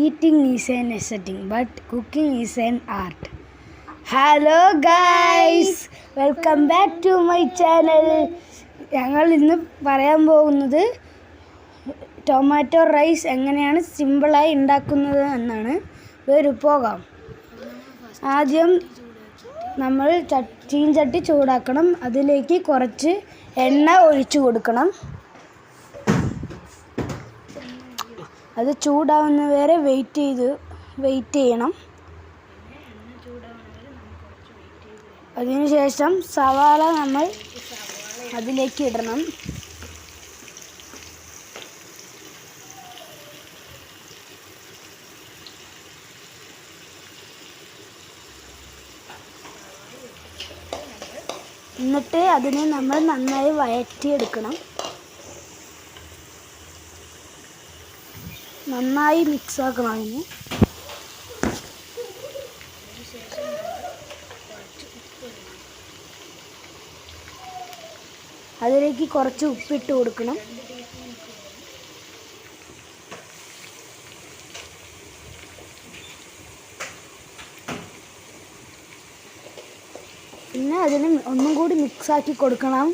Eating is an aesthetic, but cooking is an art. Hello guys, welcome back to my channel. ഞങ്ങൾ ഇന്ന് പറയാൻ പോകുന്നത് tomato rice എങ്ങനെയാണ് സിമ്പിളായി ഉണ്ടാക്കുന്നത് എന്നാണ്. പോകാം. ആദ്യം നമ്മൾ ചീഞ്ചട്ടി ചൂടാക്കണം. അതിലേക്ക് കുറച്ച് എണ്ണ ഒഴിച്ചു കൊടുക്കണം. അത് ചൂടാവുന്നവരെ വെയിറ്റ് ചെയ്യണം. അതിനുശേഷം സവാള നമ്മൾ അതിലേക്ക് ഇടണം. എന്നിട്ട് അതിനെ നമ്മൾ നന്നായി വഴറ്റിയെടുക്കണം. നന്നായി മിക്സ് ആക്കണം. അതിലേക്ക് കുറച്ച് ഉപ്പിട്ട് കൊടുക്കണം. പിന്നെ അതിന് ഒന്നും കൂടി മിക്സ് ആക്കി കൊടുക്കണം.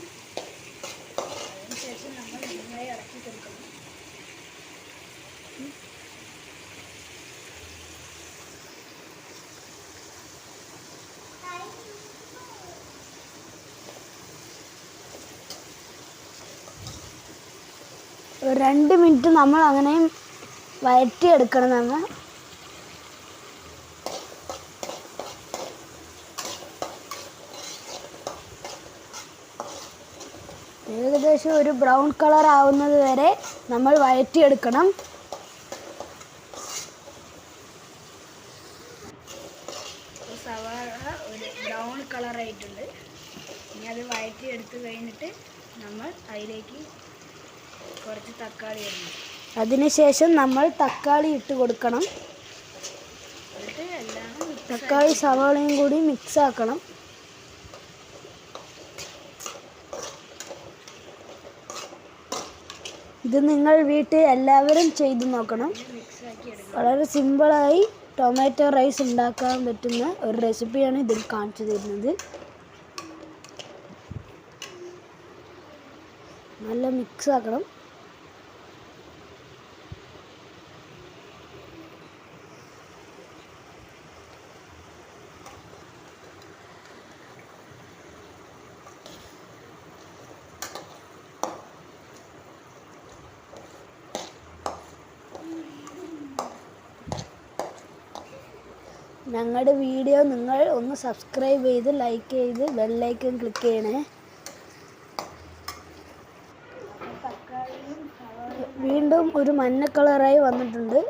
ഒരു 2 മിനിറ്റ് നമ്മൾ അങ്ങനെ വഴറ്റിയെടുക്കണം. നമ്മൾ ഏകദേശം ഒരു ബ്രൗൺ കളർ ആവുന്നത് വരെ നമ്മൾ വഴറ്റിയെടുക്കണം. സവാള ഒരു ബ്രൗൺ കളറായിട്ടുണ്ട്. ഇനി അത് വഴറ്റിയെടുത്ത് കഴിഞ്ഞിട്ട് നമ്മൾ അതിലേക്ക് കുറച്ച് തക്കാളി ഇടണം. അതിനുശേഷം നമ്മൾ തക്കാളി ഇട്ട് കൊടുക്കണം. തക്കാളി സവാളയും കൂടി മിക്സ് ആക്കണം. ഇത് നിങ്ങൾ വീട്ടിൽ എല്ലാവരും ചെയ്തു നോക്കണം. വളരെ സിമ്പിളായി ടൊമാറ്റോ റൈസ് ഉണ്ടാക്കാൻ പറ്റുന്ന ഒരു റെസിപ്പിയാണ് ഇതിൽ കാണിച്ചു തരുന്നത്. നല്ല മിക്സ് ആക്കണം. ഞങ്ങളുടെ വീഡിയോ നിങ്ങൾ ഒന്ന് സബ്സ്ക്രൈബ് ചെയ്ത് ലൈക്ക് ചെയ്ത് ബെല്ലൈക്കൺ ക്ലിക്ക് ചെയ്യണേ. വീണ്ടും ഒരു മഞ്ഞ കളറായി വന്നിട്ടുണ്ട്.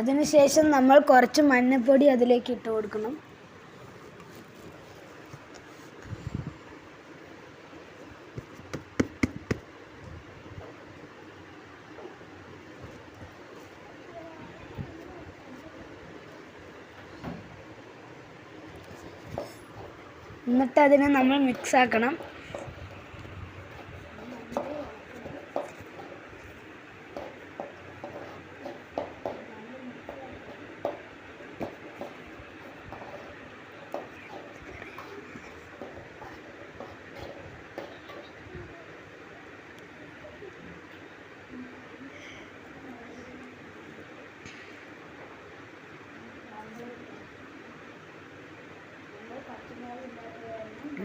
അതിനുശേഷം നമ്മൾ കുറച്ച് മഞ്ഞൾപ്പൊടി അതിലേക്ക് ഇട്ട് കൊടുക്കണം. എന്നിട്ട് അതിനെ നമ്മൾ മിക്സ് ആക്കണം.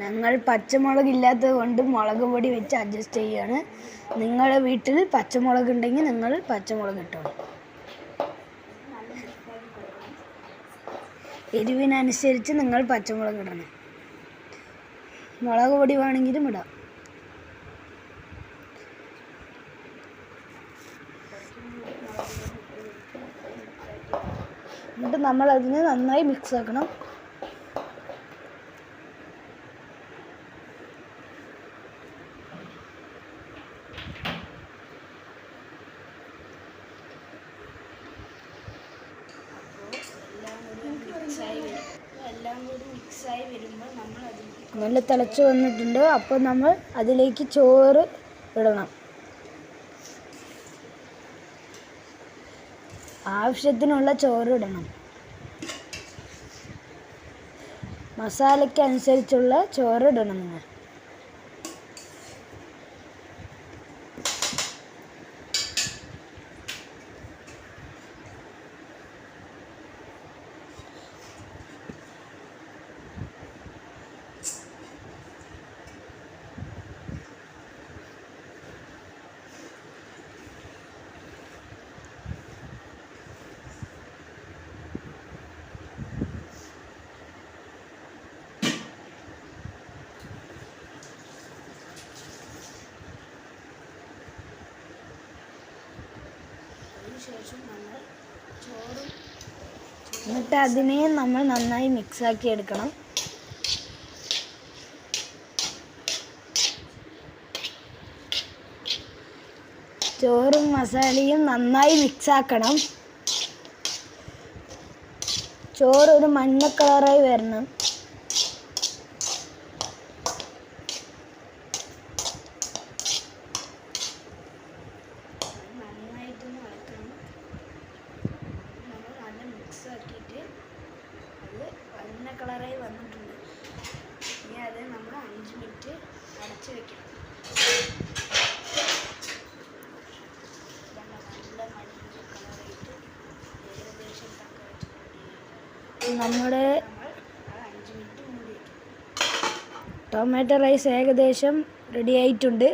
ഞങ്ങൾ പച്ചമുളക് ഇല്ലാത്തത് കൊണ്ട് മുളക് പൊടി വെച്ച് അഡ്ജസ്റ്റ് ചെയ്യുകയാണ്. നിങ്ങളുടെ വീട്ടിൽ പച്ചമുളക് ഉണ്ടെങ്കിൽ നിങ്ങൾ പച്ചമുളക് ഇട്ടോളൂ. എരിവിനനുസരിച്ച് നിങ്ങൾ പച്ചമുളക് ഇടണം. മുളക് പൊടി വേണമെങ്കിലും ഇടാം. എന്നിട്ട് നമ്മൾ അതിനെ നന്നായി മിക്സ് ആക്കണം. എല്ലാം കൂടി മിക്സായി വരുമ്പോൾ നമ്മൾ നല്ല തിളച്ച് വന്നിട്ടുണ്ട്. അപ്പോൾ നമ്മൾ അതിലേക്ക് ചോറ് ഇടണം. ആവശ്യത്തിനുള്ള ചോറ് ഇടണം. മസാലയ്ക്ക് അനുസരിച്ചുള്ള ചോറ് ഇടണം നിങ്ങൾ. ശേഷം നമ്മൾ ചോറും എന്നിട്ട് അതിനെ നമ്മൾ നന്നായി മിക്സാക്കി എടുക്കണം. ചോറും മസാലയും നന്നായി മിക്സാക്കണം. ചോറ് ഒരു മഞ്ഞ കളറായി വരണം. കളറായി വന്നിട്ടുണ്ട്. ഇനി അത് നമ്മൾ 5 മിനിറ്റ് അടച്ചു വെക്കണം. നല്ല മഞ്ഞ കളറായിട്ട് ഏകദേശം നമ്മുടെ 5 മിനിറ്റ് മൂടി വയ്ക്കും. ടൊമാറ്റോ റൈസ് ഏകദേശം റെഡി ആയിട്ടുണ്ട്.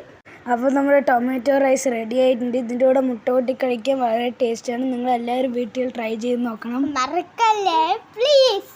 അപ്പോൾ നമ്മുടെ ടൊമാറ്റോ റൈസ് റെഡി ആയിട്ടുണ്ട്. ഇതിൻ്റെ കൂടെ മുട്ട കൂട്ടി കഴിക്കാൻ വളരെ ടേസ്റ്റാണ്. നിങ്ങൾ എല്ലാവരും വീട്ടിൽ ട്രൈ ചെയ്ത് നോക്കണം. മറക്കല്ലേ പ്ലീസ്.